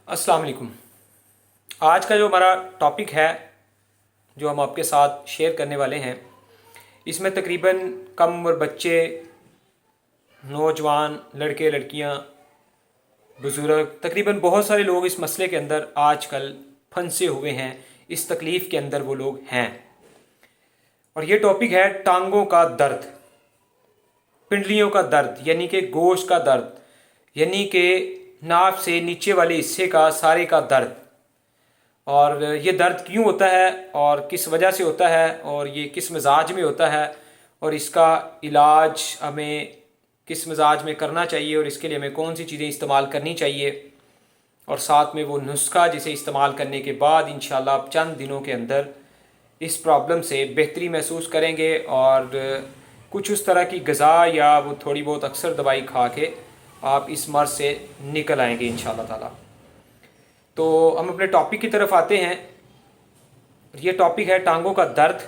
अस्सलाम वालेकुम। आज का जो हमारा टॉपिक है जो हम आपके साथ शेयर करने वाले हैं, इसमें तकरीबन कम उम्र बच्चे, नौजवान, लड़के लड़कियां, बुज़ुर्ग, तकरीबन बहुत सारे लोग इस मसले के अंदर आजकल फंसे हुए हैं। इस तकलीफ़ के अंदर वो लोग हैं और ये टॉपिक है टांगों का दर्द, पिंडलियों का दर्द, यानी कि गोश्त का दर्द, यानी कि नाभ से नीचे वाले हिस्से का सारे का दर्द। और ये दर्द क्यों होता है और किस वजह से होता है और ये किस मिजाज में होता है और इसका इलाज हमें किस मिजाज में करना चाहिए और इसके लिए हमें कौन सी चीज़ें इस्तेमाल करनी चाहिए, और साथ में वो नुस्खा जिसे इस्तेमाल करने के बाद इंशाल्लाह आप चंद दिनों के अंदर इस प्रॉब्लम से बेहतरी महसूस करेंगे और कुछ उस तरह की ग़िज़ा या वो थोड़ी बहुत अक्सर दवाई खा के आप इस मर्ज़ से निकल आएंगे इंशाल्लाह ताला। तो हम अपने टॉपिक की तरफ आते हैं। ये टॉपिक है टांगों का दर्द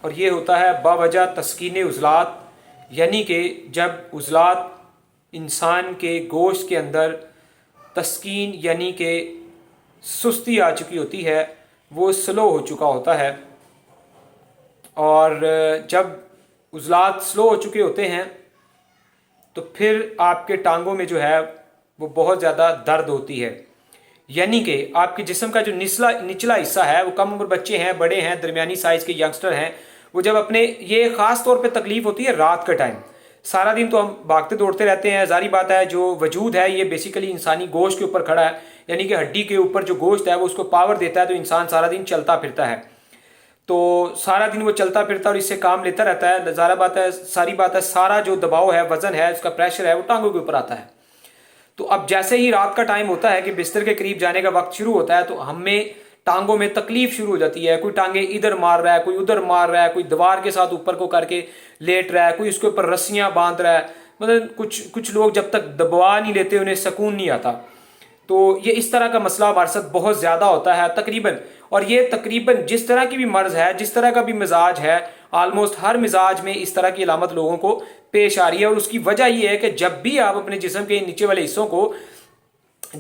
और ये होता है बावजह तस्कीन उज़लात, यानी कि जब उज़लात इंसान के गोश्त के अंदर तस्कीन यानी कि सुस्ती आ चुकी होती है, वो स्लो हो चुका होता है। और जब उज़लात स्लो हो चुके होते हैं तो फिर आपके टांगों में जो है वो बहुत ज़्यादा दर्द होती है, यानी कि आपके जिस्म का जो निचला हिस्सा है, वो कम उम्र बच्चे हैं, बड़े हैं, दरमियानी साइज़ के यंगस्टर हैं, वो जब अपने ये ख़ास तौर पे तकलीफ़ होती है रात का टाइम। सारा दिन तो हम भागते दौड़ते रहते हैं, ज़ाहिर बात है जो वजूद है ये बेसिकली इंसानी गोश्त के ऊपर खड़ा है, यानी कि हड्डी के ऊपर जो गोश्त है वो उसको पावर देता है, तो इंसान सारा दिन चलता फिरता है। तो सारा दिन वो चलता फिरता और इससे काम लेता रहता है। सारी बात है सारा जो दबाव है, वज़न है, उसका प्रेशर है, वो टांगों के ऊपर आता है। तो अब जैसे ही रात का टाइम होता है कि बिस्तर के करीब जाने का वक्त शुरू होता है, तो हमें टांगों में तकलीफ शुरू हो जाती है। कोई टांगे इधर मार रहा है, कोई उधर मार रहा है, कोई दीवार के साथ ऊपर को करके लेट रहा है, कोई उसके ऊपर रस्सियां बांध रहा है। मतलब कुछ लोग जब तक दबवा नहीं लेते उन्हें सुकून नहीं आता। तो ये इस तरह का मसला हमारे साथ बहुत ज़्यादा होता है तकरीबन। और ये तकरीबन जिस तरह की भी मर्ज़ है, जिस तरह का भी मिजाज है, आलमोस्ट हर मिजाज में इस तरह की अलामत लोगों को पेश आ रही है। और उसकी वजह यह है कि जब भी आप अपने जिस्म के नीचे वाले हिस्सों को,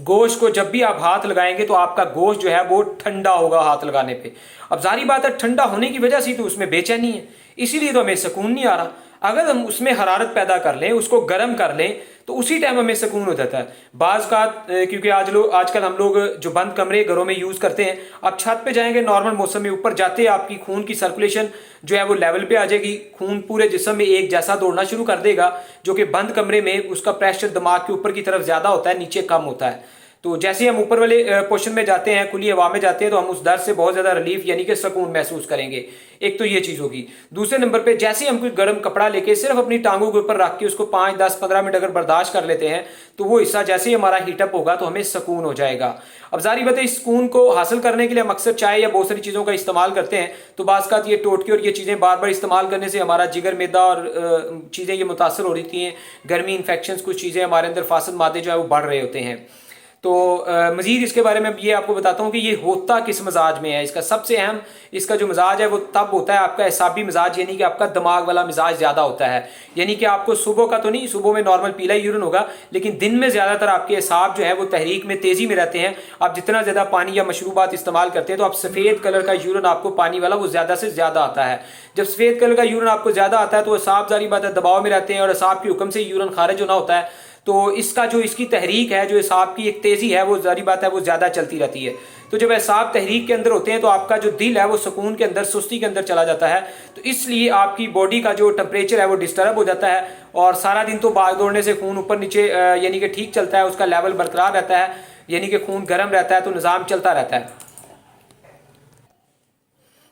गोश्त को जब भी आप हाथ लगाएंगे तो आपका गोश्त जो है वो ठंडा होगा हाथ लगाने पे। अब जारी बात है ठंडा होने की वजह से तो उसमें बेचैनी है, इसीलिए तो हमें सुकून नहीं आ रहा। अगर हम उसमें हरारत पैदा कर लें, उसको गर्म कर लें, तो उसी टाइम हमें सुकून हो जाता है। बाज़ का क्योंकि आजकल हम लोग जो बंद कमरे घरों में यूज़ करते हैं, आप छत पे जाएंगे नॉर्मल मौसम में, ऊपर जाते हैं आपकी खून की सर्कुलेशन जो है वो लेवल पे आ जाएगी, खून पूरे जिस्म में एक जैसा दौड़ना शुरू कर देगा, जो कि बंद कमरे में उसका प्रेशर दिमाग के ऊपर की तरफ ज़्यादा होता है, नीचे कम होता है। तो जैसे ही हम ऊपर वाले पोर्शन में जाते हैं, खुली हवा में जाते हैं, तो हम उस दर्द से बहुत ज़्यादा रिलीफ यानी कि सुकून महसूस करेंगे। एक तो ये चीज़ होगी। दूसरे नंबर पे जैसे ही हम कोई गर्म कपड़ा लेके सिर्फ अपनी टांगों के ऊपर रख के उसको 5, 10, 15 मिनट अगर बर्दाश्त कर लेते हैं, तो वो हिस्सा जैसे ही हमारा हीटअप होगा तो हमें सुकून हो जाएगा। अब जारी बात है इस सुकून को हासिल करने के लिए हम अक्सर चाय या बहुत सारी चीज़ों का इस्तेमाल करते हैं। तो बाज़ का ये टोटके और ये चीज़ें बार बार इस्तेमाल करने से हमारा जिगर, मैदा और चीज़ें ये मुतासर हो रही थी। गर्मी, इन्फेक्शन, कुछ चीज़ें हमारे अंदर फासद मादे जो है वो बढ़ रहे होते हैं। तो मज़ीद इसके बारे में ये आपको बताता हूँ कि ये होता किस मिजाज में है। इसका सबसे अहम इसका जो मिजाज है वो तब होता है आपका एसाबी मिजाज, यानी कि आपका दिमाग वाला मिजाज ज़्यादा होता है। यानी कि आपको सुबह का तो नहीं, सुबह में नॉर्मल पीला यूरिन होगा, लेकिन दिन में ज़्यादातर आपके एसाब जो है वो तहरीक में, तेज़ी में रहते हैं। आप जितना ज़्यादा पानी या मशरूबात इस्तेमाल करते हैं तो आप सफ़ेद कलर का यूरिन आपको पानी वाला वो ज़्यादा से ज़्यादा आता है। जब सफ़ेद कलर का यूरिन आपको ज़्यादा आता है तो एसाब जारी बात है दबाव में रहते हैं और एसाब के हुक्म से यूरिन खारिज होना होता है। तो इसकी तहरीक है, जो एसाब की एक तेज़ी है, वो जारी बात है वो ज़्यादा चलती रहती है। तो जब एसाब तहरीक के अंदर होते हैं तो आपका जो दिल है वो सुकून के अंदर, सुस्ती के अंदर चला जाता है। तो इसलिए आपकी बॉडी का जो टेम्परेचर है वो डिस्टर्ब हो जाता है और सारा दिन तो भाग दौड़ने से खून ऊपर नीचे यानी कि ठीक चलता है, उसका लेवल बरकरार रहता है, यानी कि खून गर्म रहता है, तो निज़ाम चलता रहता है।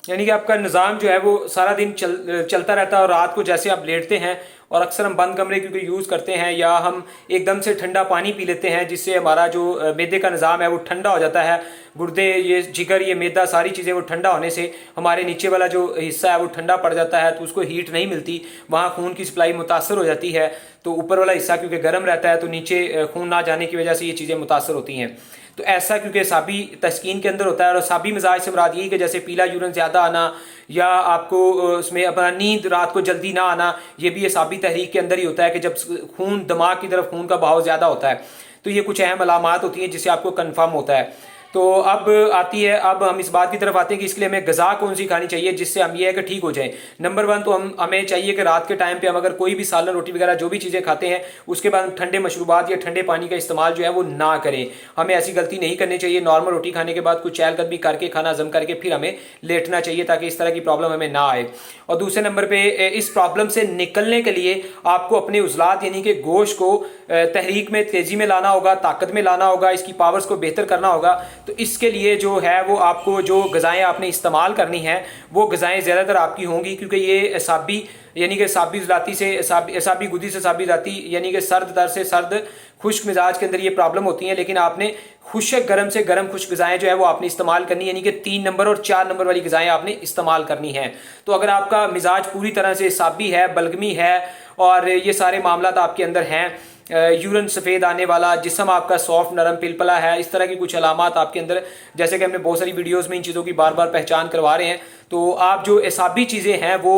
यानी कि आपका निज़ाम जो है वो सारा दिन चलता रहता है। और रात को जैसे आप लेटते हैं, और अक्सर हम बंद कमरे क्योंकि यूज़ करते हैं, या हम एकदम से ठंडा पानी पी लेते हैं जिससे हमारा जो मैदे का निज़ाम है वो ठंडा हो जाता है। गुर्दे, ये जिगर, ये मैदा, सारी चीज़ें वो ठंडा होने से हमारे नीचे वाला जो हिस्सा है वो ठंडा पड़ जाता है, तो उसको हीट नहीं मिलती, वहाँ खून की सप्लाई मुतासर हो जाती है। तो ऊपर वाला हिस्सा क्योंकि गर्म रहता है तो नीचे खून ना जाने की वजह से ये चीज़ें मुतासर होती हैं। तो ऐसा क्योंकि साबी तस्कीन के अंदर होता है। और साबी मिजाज से मुराद यही कि जैसे पीला यूरिन ज़्यादा आना, या आपको उसमें अपना नींद रात को जल्दी ना आना, ये भी ये साबी तहरीक के अंदर ही होता है कि जब खून, दिमाग की तरफ खून का बहाव ज़्यादा होता है। तो ये कुछ अहम अलामात होती हैं जिससे आपको कन्फर्म होता है। तो अब आती है, अब हम इस बात की तरफ आते हैं कि इसके लिए हमें ग़िज़ा कौन सी खानी चाहिए जिससे हम ये है कि ठीक हो जाए। नंबर 1 तो हमें चाहिए कि रात के टाइम पे हम अगर कोई भी सालन रोटी वगैरह जो भी चीज़ें खाते हैं उसके बाद हम ठंडे मशरूबात या ठंडे पानी का इस्तेमाल जो है वो ना करें। हमें ऐसी गलती नहीं करनी चाहिए। नॉर्मल रोटी खाने के बाद कुछ चहलकदमी करके खाना हज़म करके फिर हमें लेटना चाहिए ताकि इस तरह की प्रॉब्लम हमें ना आए। और दूसरे नंबर पर इस प्रॉब्लम से निकलने के लिए आपको अपने उज़लात यानी कि गोश्त को तहरीक में तेज़ी में लाना होगा, ताकत में लाना होगा, इसकी पावर्स को बेहतर करना होगा। तो इसके लिए जो है वो आपको जो ग़िज़ाएँ आपने इस्तेमाल करनी हैं वो ग़िज़ाएँ ज़्यादातर आपकी होंगी, क्योंकि ये एसाबी यानी कि साबी ज़लाती से एसाबी गुदी से साबी ज़ाती यानी कि सर्द दर से सर्द खुश्क मिजाज के अंदर ये प्रॉब्लम होती है। लेकिन आपने खुश्क गर्म से गर्म खुश्क ग़िज़ाएँ जो है वो आपने इस्तेमाल करनी, यानी कि 3 नंबर और 4 नंबर वाली ग़िज़ाएँ आपने इस्तेमाल करनी हैं। तो अगर आपका मिजाज पूरी तरह से साबी है, बलगमी है और ये सारे मामलात आपके अंदर हैं, यूरन सफ़ेद आने वाला, जिस्म आपका सॉफ्ट नरम पिलपला है, इस तरह की कुछ अलामात आपके अंदर, जैसे कि हमने बहुत सारी वीडियोस में इन चीज़ों की बार बार पहचान करवा रहे हैं, तो आप जो एसाबी चीज़ें हैं वो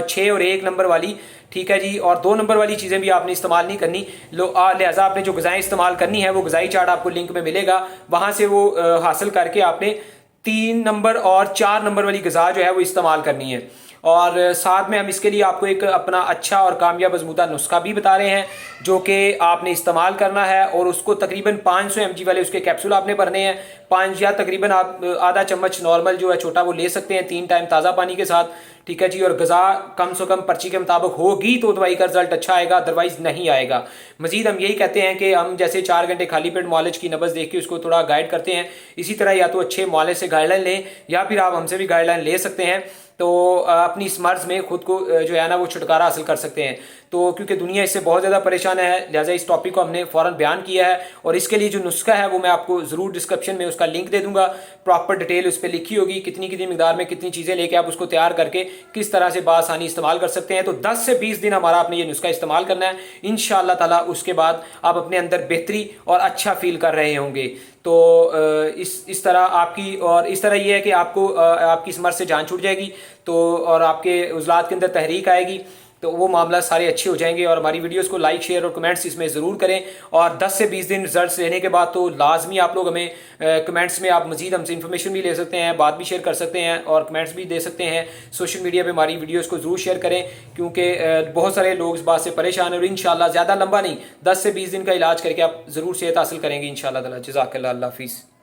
6 और 1 नंबर वाली, ठीक है जी, और 2 नंबर वाली चीज़ें भी आपने इस्तेमाल नहीं करनी। लिहाजा आपने जो ग़िज़ाएँ इस्तेमाल करनी है वो ग़िज़ाई चार्ट आपको लिंक में मिलेगा, वहाँ से वो हासिल करके आपने 3 नंबर और 4 नंबर वाली ग़िज़ा जो है वो इस्तेमाल करनी है। और साथ में हम इसके लिए आपको एक अपना अच्छा और कामयाब मज़बूता नुस्खा भी बता रहे हैं जो कि आपने इस्तेमाल करना है, और उसको तकरीबन 500 mg वाले उसके कैप्सूल आपने भरने हैं। 5 या तकरीबन आप आधा चम्मच नॉर्मल जो है छोटा वो ले सकते हैं 3 टाइम ताज़ा पानी के साथ, ठीक है जी। और ग़िज़ा कम से कम पर्ची के मुताबिक होगी तो दवाई का रिजल्ट अच्छा आएगा, अदरवाइज नहीं आएगा। मजीद हम यही कहते हैं कि हम जैसे 4 घंटे खाली पेट मुआलिज की नब्ज़ देख के उसको थोड़ा गाइड करते हैं, इसी तरह या तो अच्छे मुआलिज से गाइडलाइन लें या फिर आप हमसे भी गाइडलाइन ले सकते हैं, तो अपनी इस मर्ज़ में खुद को जो है ना वो छुटकारा हासिल कर सकते हैं। तो क्योंकि दुनिया इससे बहुत ज़्यादा परेशान है, लिहाजा इस टॉपिक को हमने फ़ौरन बयान किया है। और इसके लिए जो नुस्खा है वो मैं आपको ज़रूर डिस्क्रिप्शन में उसका लिंक दे दूंगा, प्रॉपर डिटेल उस पर लिखी होगी, कितनी कितनी मिकदार में कितनी चीज़ें लेके आप उसको तैयार करके किस तरह से बआसानी इस्तेमाल कर सकते हैं। तो 10 से 20 दिन हमारा आपने ये नुस्खा इस्तेमाल करना है, इंशाअल्लाह ताला उसके बाद आप अपने अंदर बेहतरी और अच्छा फील कर रहे होंगे। तो इस तरह आपकी, और इस तरह ये है कि आपको आपकी इस मर्ज़ से जान छूट जाएगी, तो और आपके उज़लात के अंदर तहरीक आएगी, तो वो मामला सारे अच्छे हो जाएंगे। और हमारी वीडियोस को लाइक, शेयर और कमेंट्स इसमें ज़रूर करें। और 10 से 20 दिन रिजल्ट्स लेने के बाद तो लाजमी आप लोग हमें कमेंट्स में आप मजीद हमसे इन्फॉर्मेशन भी ले सकते हैं, बात भी शेयर कर सकते हैं और कमेंट्स भी दे सकते हैं। सोशल मीडिया पे हमारी वीडियोस को ज़रूर शेयर करें, क्योंकि बहुत सारे लोग इस बात से परेशान हैं। और इंशाल्लाह ज़्यादा लंबा नहीं, 10 से 20 दिन का इलाज करके आप ज़रूर सेहत हासिल करेंगे इंशाल्लाह ताला। जज़ाकल्लाह, अल्लाह हाफिज़।